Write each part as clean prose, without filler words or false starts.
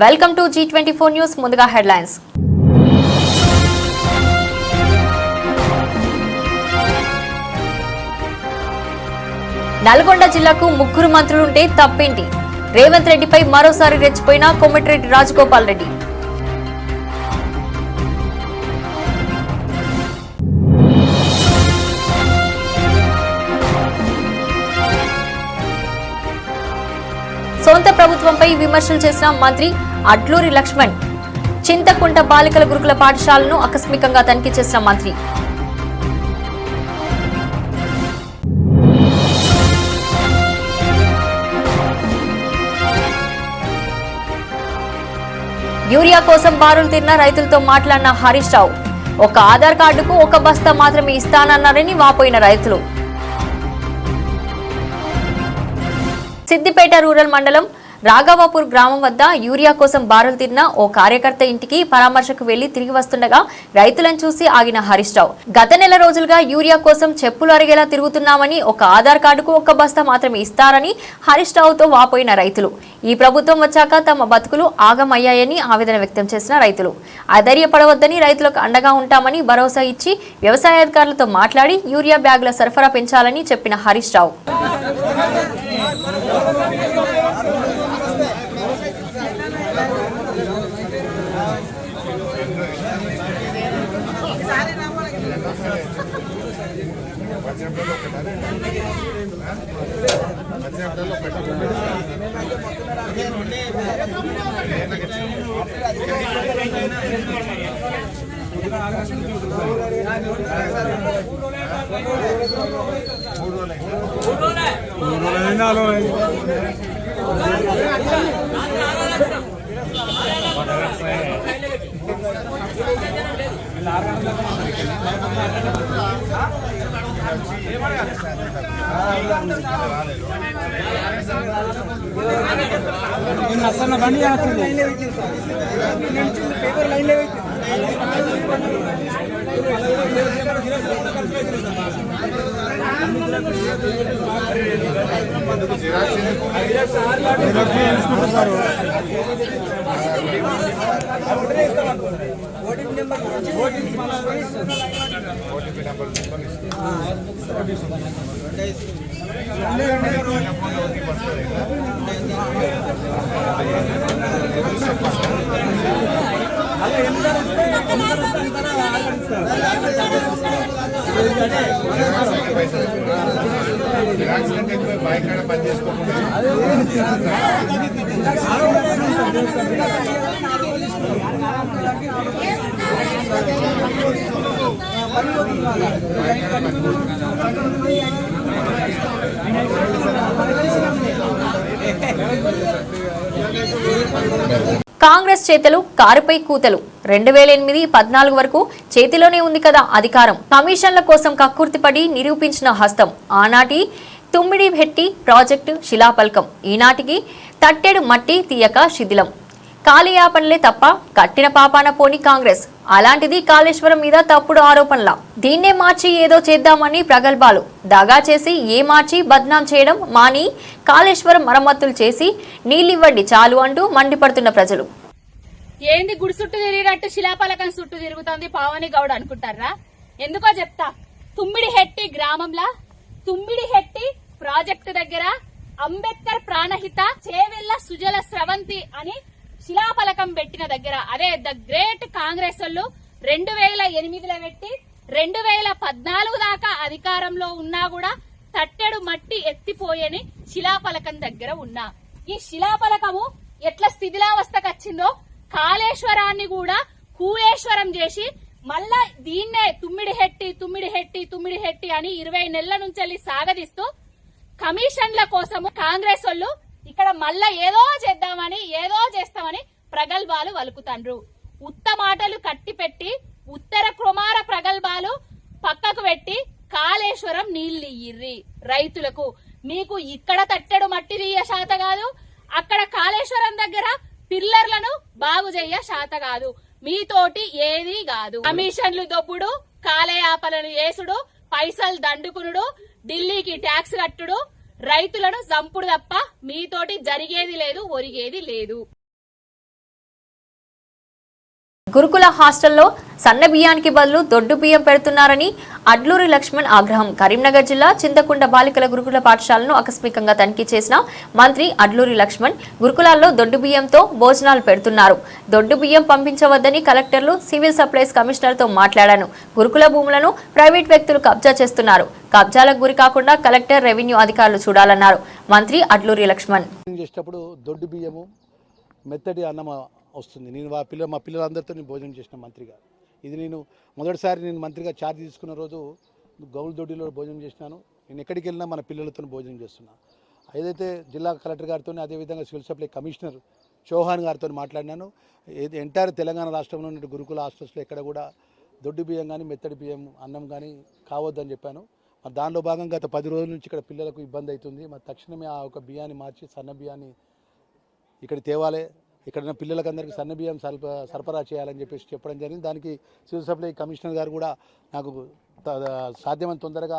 Welcome to G24 news. ముందుగా headlines. Nalgonda జిల్లాకు ముగ్గురు మంత్రులుంటే తప్పేంటి? రేవంత్ రెడ్డిపై మరోసారి రెచ్చిపోయిన కోమటిరెడ్డి రాజగోపాల్ రెడ్డి. సొంత ప్రభుత్వంపై విమర్శలు చేసిన మంత్రి అడ్లూరి లక్ష్మణ్. చింతకుంట బాలికల గురుకుల పాఠశాలను ఆకస్మికంగా తనిఖీ చేసిన మంత్రి. యూరియా కోసం బారులు తీరిన రైతులతో మాట్లాడిన హరీష్ రావు. ఒక ఆధార్ కార్డుకు ఒక బస్తా మాత్రమే ఇస్తానన్నారని వాపోయిన రైతులు. సిద్దిపేట రూరల్ మండలం రాఘవాపూర్ గ్రామం వద్ద యూరియా కోసం బారులు తీరిన ఓ కార్యకర్త ఇంటికి పరామర్శకు వెళ్లి తిరిగి వస్తుండగా రైతులను చూసి ఆగిన హరీష్ రావు. గత నెల రోజులుగా యూరియా కోసం చెప్పులు అరిగేలా తిరుగుతున్నామని, ఒక ఆధార్ కార్డుకు ఒక బస్తా మాత్రమే ఇస్తారని హరీష్ రావుతో వాపోయిన రైతులు. ఈ ప్రభుత్వం వచ్చాక తమ బతుకులు ఆగమయ్యాయని ఆవేదన వ్యక్తం చేసిన రైతులు. అధైర్యపడవద్దని, రైతులకు అండగా ఉంటామని భరోసా ఇచ్చి వ్యవసాయ అధికారులతో మాట్లాడి యూరియా బ్యాగుల సరఫరా పెంచాలని చెప్పిన హరీష్ రావు. కాంగ్రెస్ చేతలు కారుపై కూతలు. 2008-14 వరకు చేతిలోనే ఉంది కదా అధికారం. కమిషన్ల కోసం కక్కుర్తిపడి నిరూపించిన హస్తం. ఆనాటి తుమ్మిడిహెట్టి ప్రాజెక్టు శిలాపలకం, ఈనాటికి తట్టెడు మట్టి తీయక శిథిలం. కాలయాపనలే తప్ప కట్టిన పాపాన పోని కాంగ్రెస్. అలాంటిది కాళేశ్వరం మీద తప్పుడు ఆరోపణల. దీన్నే మార్చి ఏదో చేద్దామని ప్రగల్భాలు. దగా చేసి మార్చి బద్నాం చేయడం మాని కాళేశ్వరం మరమ్మతులు చేసి నీళ్లివ్వండి చాలు అంటూ మండిపడుతున్న ప్రజలు. ఏంది గుడి చుట్టూ తిరిగినట్టు శిలాపలకం చుట్టూ తిరుగుతుంది పావని గౌడ్ అనుకుంటారా? ఎందుకో చెప్తా. తుమ్మిడిహెట్టి గ్రామంలో తుమ్మిడిహెట్టి ప్రాజెక్టు దగ్గర అంబేద్కర్ ప్రాణహిత చేవెళ్ల సుజల స్రవంతి అని శిలాపలకం పెట్టిన దగ్గర, అదే ద గ్రేట్ కాంగ్రెస్ వాళ్ళు 2008లో పెట్టి 2014 దాకా అధికారంలో ఉన్నా కూడా తట్టెడు మట్టి ఎత్తిపోయని శిలాపలకం దగ్గర ఉన్నా. ఈ శిలాపలకము ఎట్లా స్థితిలావస్థకు వచ్చిందో కాళేశ్వరాన్ని కూడా కూలేశ్వరం చేసి మళ్ళా దీన్నే తుమ్మిడిహెట్టి అని 20 నెలల నుంచి సాగదీస్తూ కమిషన్ల కోసము కాంగ్రెస్ వాళ్ళు ఇక్కడ మళ్ళా ఏదో చేద్దామని ఏదో చేస్తామని ప్రగల్భాలు వలుకుతాండ్రు. ఉత్త మాటలు కట్టిపెట్టి ఉత్తర కుమార ప్రగల్భాలు పక్కకు పెట్టి కాళేశ్వరం నీళ్లు ఇయ్యిర్రి రైతులకు. మీకు ఇక్కడ తట్టెడు మట్టి తీయ శాత కాదు, అక్కడ కాళేశ్వరం దగ్గర పిల్లర్లను బాగు చెయ్య శాత కాదు. మీతోటి ఏది కాదు. కమిషన్లు దొబ్బుడు, కాలయాపలను చేసుడు, పైసలు దండుకునుడు, ఢిల్లీకి ట్యాక్స్ కట్టుడు, రైతులను చంపుడు తప్ప మీతోటి జరిగేది లేదు, ఒరిగేది లేదు. గురుకుల హాస్టల్లో సన్న బియ్యానికి బదులు దొడ్డు బియ్యం పెడుతున్నారని అడ్లూరి లక్ష్మణ్ ఆగ్రహం. కరీంనగర్ జిల్లా చింతకుంట బాలికల గురుకుల పాఠశాలను ఆకస్మికంగా తనిఖీ చేసిన మంత్రి అడ్లూరి లక్ష్మణ్ గురుకులాల్లో దొడ్డు బియ్యంతో భోజనాలు పెడుతున్నారు. దొడ్డు బియ్యం పంపించవద్దని కలెక్టర్లు, సివిల్ సప్లైస్ కమిషనర్తో మాట్లాడాను. గురుకుల భూములను ప్రైవేట్ వ్యక్తులు కబ్జా చేస్తున్నారు. కబ్జాలకు గురి కాకుండా కలెక్టర్, రెవెన్యూ అధికారులు చూడాలన్నారు మంత్రి అడ్లూరి లక్ష్మణ్. దొడ్డు బియ్యము మెత్తటి అన్నం వస్తుంది. నేను మా పిల్లలందరితో నేను భోజనం చేసిన మంత్రిగా. ఇది నేను మొదటిసారి నేను మంత్రిగా ఛార్జ్ తీసుకున్న రోజు గౌల్ దొడ్డిలో భోజనం చేసినాను. నేను ఎక్కడికి వెళ్ళినా మన పిల్లలతో భోజనం చేస్తున్నాను. ఏదైతే జిల్లా కలెక్టర్ గారితో, అదేవిధంగా సివిల్ సప్లై కమిషనర్ చౌహాన్ గారితో మాట్లాడినాను. ఎంటైర్ తెలంగాణ రాష్ట్రంలో ఉన్న గురుకుల హాస్టల్స్లో ఎక్కడ కూడా దొడ్డు బియ్యం కానీ మెత్తడి బియ్యం అన్నం కానీ కావద్దని చెప్పాను. మరి దానిలో భాగంగా గత 10 రోజుల నుంచి ఇక్కడ పిల్లలకు ఇబ్బంది అవుతుంది. మరి తక్షణమే ఆ ఒక బియ్యాన్ని మార్చి సన్న బియ్యాన్ని ఇక్కడ తేవాలి. ఇక్కడ పిల్లలకు అందరికీ సన్న బియ్యం సరఫరా చేయాలని చెప్పేసి చెప్పడం జరిగింది. దానికి సివిల్ సప్లై కమిషనర్ గారు కూడా నాకు సాధ్యమైన తొందరగా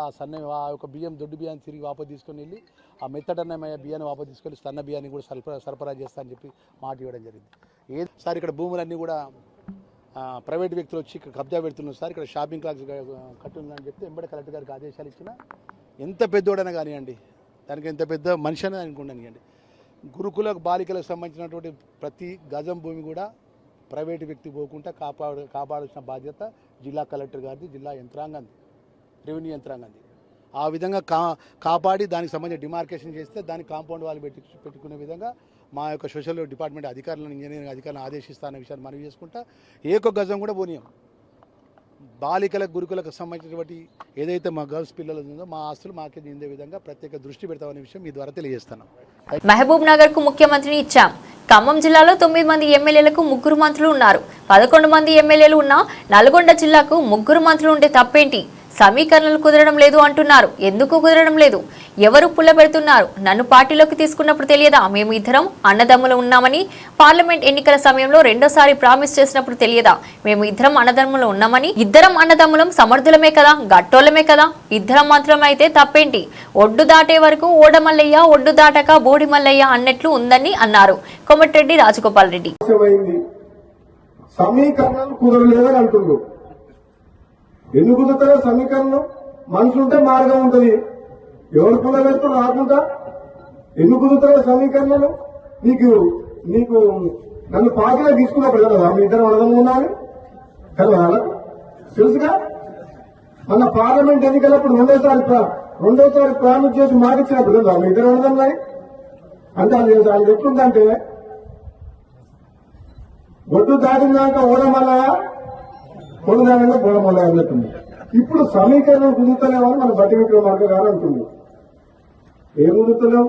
ఆ యొక్క బియ్యం దొడ్డు బియ్యాన్ని తిరిగి వాపసు తీసుకొని వెళ్ళి ఆ మెత్తడన్నమయ్యే బియ్యాన్ని వాపసు తీసుకొని సన్న బియ్యాన్ని కూడా సరఫరా చేస్తా అని చెప్పి మాట ఇవ్వడం జరిగింది. సార్ ఇక్కడ భూములన్నీ కూడా ప్రైవేట్ వ్యక్తులు వచ్చి ఇక్కడ కబ్జా పెడుతున్నారు సార్, ఇక్కడ షాపింగ్ కాంప్లెక్స్ కట్టుందని చెప్తే ఎంబడి కలెక్టర్ గారికి ఆదేశాలు ఇచ్చిన. ఎంత పెద్దోడైనా కానివ్వండి, దానికి ఎంత పెద్ద మనిషి అనేది అనుకోండి, గురుకుల బాలికలకు సంబంధించినటువంటి ప్రతి గజం భూమి కూడా ప్రైవేటు వ్యక్తి పోకుండా కాపాడాల్సిన బాధ్యత జిల్లా కలెక్టర్ గారిది, జిల్లా యంత్రాంగంది, రెవెన్యూ యంత్రాంగంది. ఆ విధంగా కాపాడి దానికి సంబంధించి డిమార్కేషన్ చేస్తే దానికి కాంపౌండ్ వాళ్ళు పెట్టుకునే విధంగా మా యొక్క సోషల్ డిపార్ట్మెంట్ అధికారులను, ఇంజనీరింగ్ అధికారులను ఆదేశిస్తానే విషయాన్ని మనవి చేసుకుంటా. ఏ ఒక్క గజం కూడా పోనీయం. బాలికలకు గురుకులకు సంబంధించినటువంటి ఏదైతే మా గర్ల్స్ పిల్లలు ఉందో మా ఆస్తులు మాకే చెందే విధంగా ప్రత్యేక దృష్టి పెడతామనే విషయం మీ ద్వారా తెలియజేస్తున్నాం. మహబూబ్ నగర్ కు ముఖ్యమంత్రిని ఇచ్చాం. ఖమ్మం జిల్లాలో 9 మంది ఎమ్మెల్యేలకు 3 మంత్రులు ఉన్నారు. 11 మంది ఎమ్మెల్యేలు ఉన్నా నల్గొండ జిల్లాకు 3 మంత్రులు ఉంటే తప్పేంటి? సమీకరణలు కుదరడం లేదు అంటున్నారు. ఎందుకు కుదరడం లేదు? ఎవరు పుల్ల పెడుతున్నారు? నన్ను పార్టీలోకి తీసుకున్నప్పుడు తెలియదా మేము ఇద్దరం అన్నదమ్ములు ఉన్నామని? పార్లమెంట్ ఎన్నికల సమయంలో రెండోసారి ప్రామిస్ చేసినప్పుడు తెలియదా మేము ఇద్దరం అన్నదమ్ములు ఉన్నామని? ఇద్దరం అన్నదమ్ములం సమర్థులమే కదా, గట్టోళ్ళమే కదా. ఇద్దరం మాత్రం అయితే తప్పేంటి? ఒడ్డు దాటే వరకు ఓడమల్లయ్య, ఒడ్డు దాటక బోడి మల్లయ్య అన్నట్లు ఉందని అన్నారు కోమటిరెడ్డి రాజగోపాల్ రెడ్డి. సమీకరణలు కుదరలేదని అంటున్నారు. ఎందుకు కుదురుతారో సమీకరణం? మనుషులుంటే మార్గం ఉంటుంది. ఎవరు పుల్ల పెడుతూ రాకుండా ఎందుకు కుదురుతారో సమీకరణలు? నీకు నన్ను పార్టీలో తీసుకున్నప్పుడు కదా మీ ఇద్దరు అర్థం ఉండాలి కదా, తెలుసుగా. మన పార్లమెంట్ ఎన్నికలప్పుడు రెండోసారి ప్రామిస్ చేసి మాటిచ్చినప్పుడు కదా మీ ఇద్దరు అర్థం కానీ. అంటే అది ఎట్లుందంటే ఒడ్డు దాటినాక ఓడమల్లయా, కొడుదానంగా బోడమల్లయా అన్నట్టుంది. ఇప్పుడు సమీకరణం కుదురుతలేమని మన బట్టి విక్రమార్క గారు అంటుంది. ఏం కుదురుతలేవు?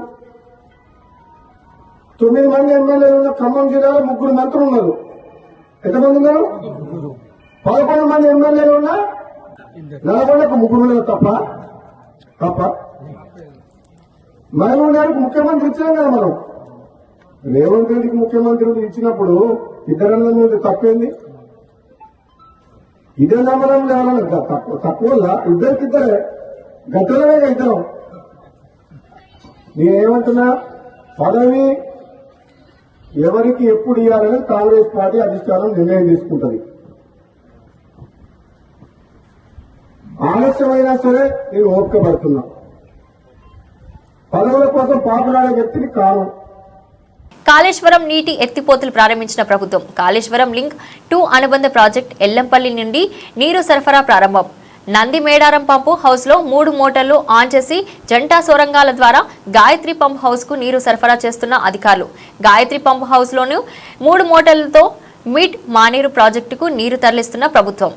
9 మంది ఎమ్మెల్యేలు ఉన్న ఖమ్మం జిల్లాలో 3 మంత్రులు ఉన్నారు. ఎంతమంది ఉన్నారు? 11 మంది ఎమ్మెల్యేలు ఉన్నా నల్గొండకు 3 ఉన్నారు. తప్ప మహబూబ్ నగర్కు ముఖ్యమంత్రి ఇచ్చినాం కదా మనం. రేవంత్ రెడ్డికి ముఖ్యమంత్రి ఇచ్చినప్పుడు ఇద్దరన్న మీద తప్పేంది? ఇదే నమ్మడం లేవాలన్నా తక్కువ ఇద్దరికిద్దరే గట్టలమే ఇద్దరం. నేనేమంటున్నా, పదవి ఎవరికి ఎప్పుడు ఇవ్వాలని కాంగ్రెస్ పార్టీ అధిష్టానం నిర్ణయం తీసుకుంటుంది. ఆలస్యమైనా సరే నేను ఓపిక పడుతున్నా. పదవుల కోసం పాపులాడే వ్యక్తిని కాను. కాళేశ్వరం నీటి ఎత్తిపోతలు ప్రారంభించిన ప్రభుత్వం. కాళేశ్వరం లింక్ 2 అనుబంధ ప్రాజెక్ట్ ఎల్లంపల్లి నుండి నీరు సరఫరా ప్రారంభం. నంది మేడారం పంపు హౌస్ లో 3 మోటార్లు ఆన్ చేసి జంటా సొరంగాల ద్వారా గాయత్రి పంప్ హౌస్ కు నీరు సరఫరా చేస్తున్న అధికారులు. గాయత్రి పంప్ హౌస్ లోను 3 మోటార్లతో మిడ్ మానేరు ప్రాజెక్టుకు నీరు తరలిస్తున్న ప్రభుత్వం.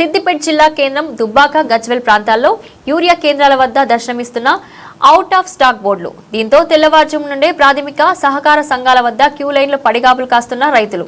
సిద్దిపేట జిల్లా కేంద్రం దుబ్బాక గజ్వెల్ ప్రాంతాల్లో యూరియా కేంద్రాల వద్ద దర్శనమిస్తున్న అవుట్ ఆఫ్ స్టాక్ బోర్డులు. దీంతో తెల్లవారుజాము నుండే ప్రాథమిక సహకార సంఘాల వద్ద క్యూ లైన్లో పడిగాపులు కాస్తున్న రైతులు.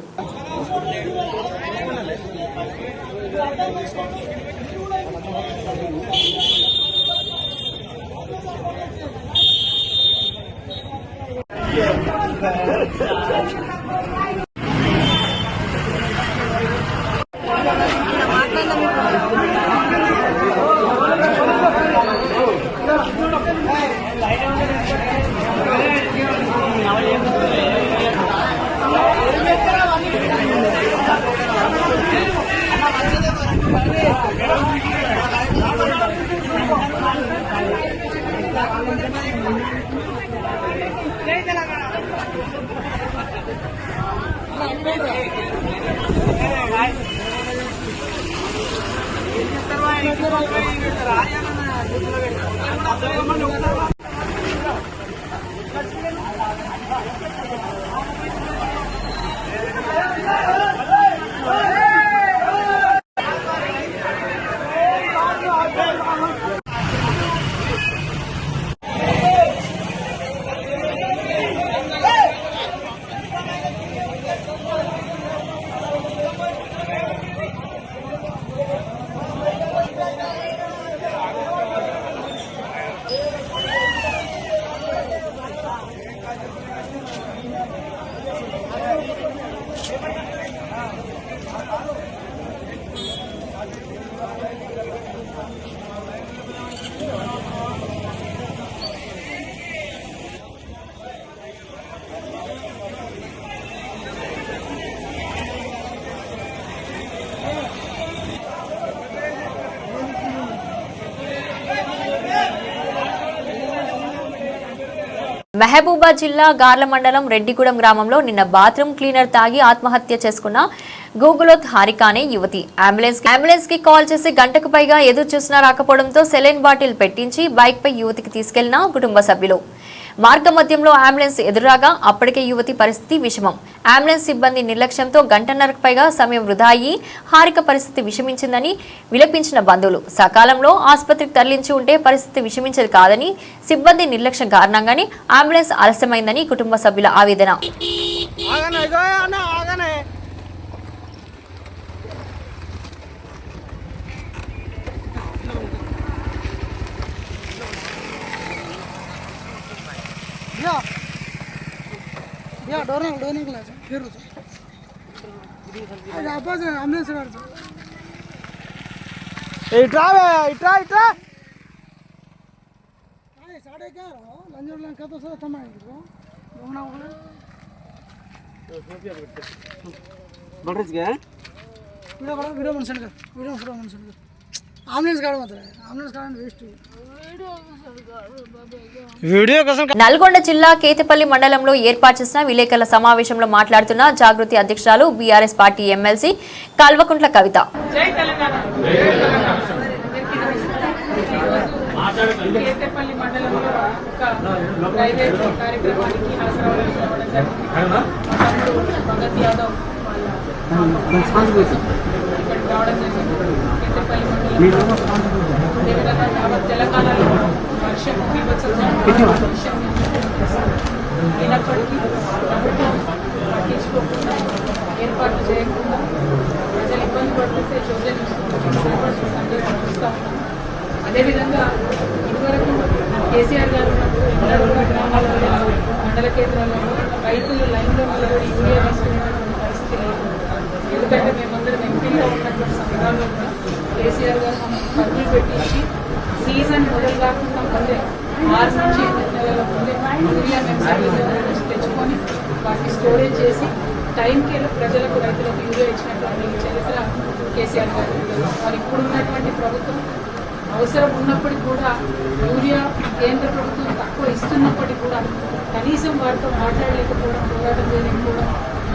మహబూబాబాద్ జిల్లా గార్ల మండలం రెడ్డిగూడెం గ్రామంలో నిన్న బాత్రూమ్ క్లీనర్ తాగి ఆత్మహత్య చేసుకున్న గూగులోత్ హారిక అనే యువతి అంబులెన్స్ కి కాల్ చేసి గంటకు పైగా ఎదురు చూసినా రాకపోవడంతో సెలైన్ బాటిల్ పెట్టించి బైక్ పై యువతికి తీసుకెళ్లిన కుటుంబ సభ్యులు. మార్గ మధ్యంలో అంబులెన్స్ ఎదురాగా అప్పటికే యువతి పరిస్థితి విషమం. అంబులెన్స్ సిబ్బంది నిర్లక్ష్యంతో గంటన్నరకు పైగా సమయం వృధా అయ్యి హారిక పరిస్థితి విషమించిందని విలపించిన బంధువులు. సకాలంలో ఆసుపత్రికి తరలించి ఉంటే పరిస్థితి విషమించేది కాదని, సిబ్బంది నిర్లక్ష్యం కారణంగానే అంబులెన్స్ ఆలస్యమైందని కుటుంబ సభ్యుల ఆవేదన. నల్గొండ జిల్లా కేతపల్లి మండలంలో ఏర్పాటు చేసిన విలేకరుల సమావేశంలో మాట్లాడుతున్న జాగృతి అధ్యక్షురాలు BRS party MLC Kalvakuntla Kavitha. Ketapalli మండలంలో ఒక ప్రైవేట్ కార్యక్రమానికి భగత్ యాదవ్ ఇక్కడ రావడం జరిగింది. కేతపల్లి మండలంలో అదేవిధంగా యావత్ తెలంగాణలో వర్షం అయినప్పటికీ ప్రభుత్వం పట్టించుకోకుండా ఏర్పాట్లు చేయకుండా ప్రజలు ఇబ్బంది పడుతుంటే చోద్యం చూస్తూ అదేవిధంగా ఇదివరకు కేసీఆర్ గారు ఉన్నప్పుడు ఎన్నడూ కూడా గ్రామాలలో మండల కేంద్రాలలో రైతులు లైన్లో నిలబడి యూరియా వేసుకునేటువంటి పరిస్థితి లేదు. ఎందుకంటే మేమందరం ఎంపీలో ఉన్నటువంటి సంఘాల్లో కూడా కేసీఆర్ గారు మమ్మల్ని పరుగులు పెట్టించి సీజన్ మొదలు కాకుండా ముందే 6 నుంచి 8 నెలల ముందే యూరియా నుంచి తెచ్చుకొని వాటిని స్టోరేజ్ చేసి టైంకి ప్రజలకు రైతులకు యూరియా ఇచ్చినటువంటి చరిత్ర కేసీఆర్ గారు. మరి ఇప్పుడున్నటువంటి ప్రభుత్వం అవసరం ఉన్నప్పటికీ కూడా యూరియా కేంద్ర ప్రభుత్వం తక్కువ ఇస్తున్నప్పటికీ కూడా కనీసం వారితో మాట్లాడలేకపోవడం, పోరాటం చేయలేకపోవడం,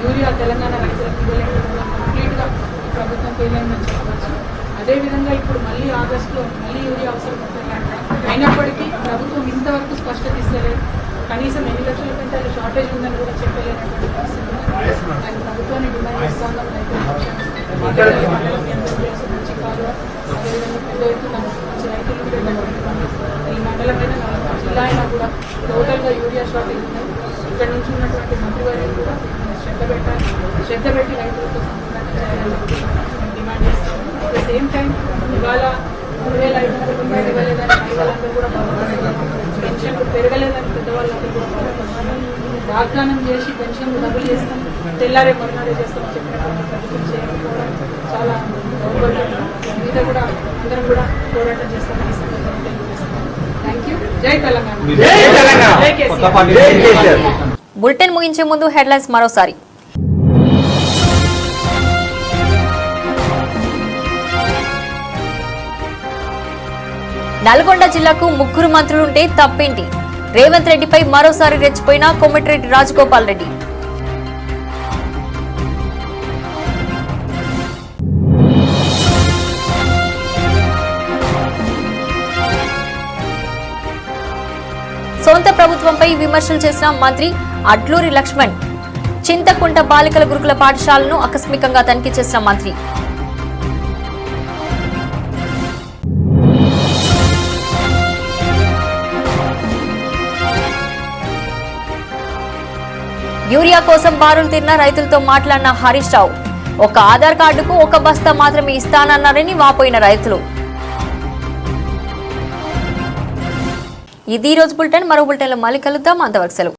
యూరియా తెలంగాణ రైతులకు ఇవ్వలేకపోవడం కంప్లీట్గా ఈ ప్రభుత్వం పేలైందని చెప్పవచ్చు. అదేవిధంగా ఇప్పుడు మళ్ళీ ఆగస్టులో మళ్ళీ యూరియా అవసరం ఉంటుంది. అయినప్పటికీ ప్రభుత్వం ఇంతవరకు స్పష్టత ఇస్తలేదు. కనీసం ఎన్ని లక్షల క్వింటాలు షార్టేజ్ ఉందని కూడా చెప్పలేనటువంటి పరిస్థితి. ఆయన ప్రభుత్వాన్ని డిమాండ్ చేస్తాను. మంచి కాలువ మండలమైన జిల్లా అయినా కూడా టోటల్గా యూరియా షార్టేజ్ ఉన్నాయి. ఇక్కడ నుంచి ఉన్నటువంటి మంత్రివర్యులు కూడా శ్రద్ధ పెట్టి రైతులతో సంబంధాన్ని చేయాలని మేము డిమాండ్ చేస్తాము. అట్ ద సేమ్ టైం ఇవాళ 3,500 రూపాయలు ఇవ్వలేదని మహిళలందరూ కూడా బాధపడుతున్నారు. పెన్షన్లు పెరగలేదని పెద్దవాళ్ళందరూ కూడా బాధపడుతున్నారు. వాగ్దానం చేసి పెన్షన్లు డబ్బులు చేస్తాం, తెల్లారే మరునాడే చేస్తామని చెప్పినటువంటి ప్రభుత్వం చేయకపోవడం చాలా దౌర్భాగ్యం. మీద కూడా అందరం కూడా పోరాటం చేస్తామని ఈ సందర్భంగా తెలియజేస్తున్నాం. Thank you. జై తెలంగాణ. జై కేసీఆర్. బులెటిన్ ముగించే ముందు హెడ్లైన్స్ మరోసారి. నల్గొండ జిల్లాకు 3 మంత్రులుంటే తప్పేంటి? రేవంత్ రెడ్డిపై మరోసారి రెచ్చిపోయిన కోమటిరెడ్డి రాజగోపాల్ రెడ్డి. సొంత ప్రభుత్వంపై విమర్శలు చేసిన మంత్రి అడ్లూరి లక్ష్మణ్. చింతకుంట బాలికల గురుకుల పాఠశాలను ఆకస్మికంగా తనిఖీ చేసిన మంత్రి. యూరియా కోసం బారులు తీరిన రైతులతో మాట్లాడిన హరీష్ రావు. ఒక ఆధార్ కార్డుకు 1 బస్తా మాత్రమే ఇస్తానన్నారని వాపోయిన రైతులు. ఇది ఈ రోజు బులెటిన్. మరో బులెటిన్లో మళ్ళీ కలుద్దాం. అంతవరకు సెలవు.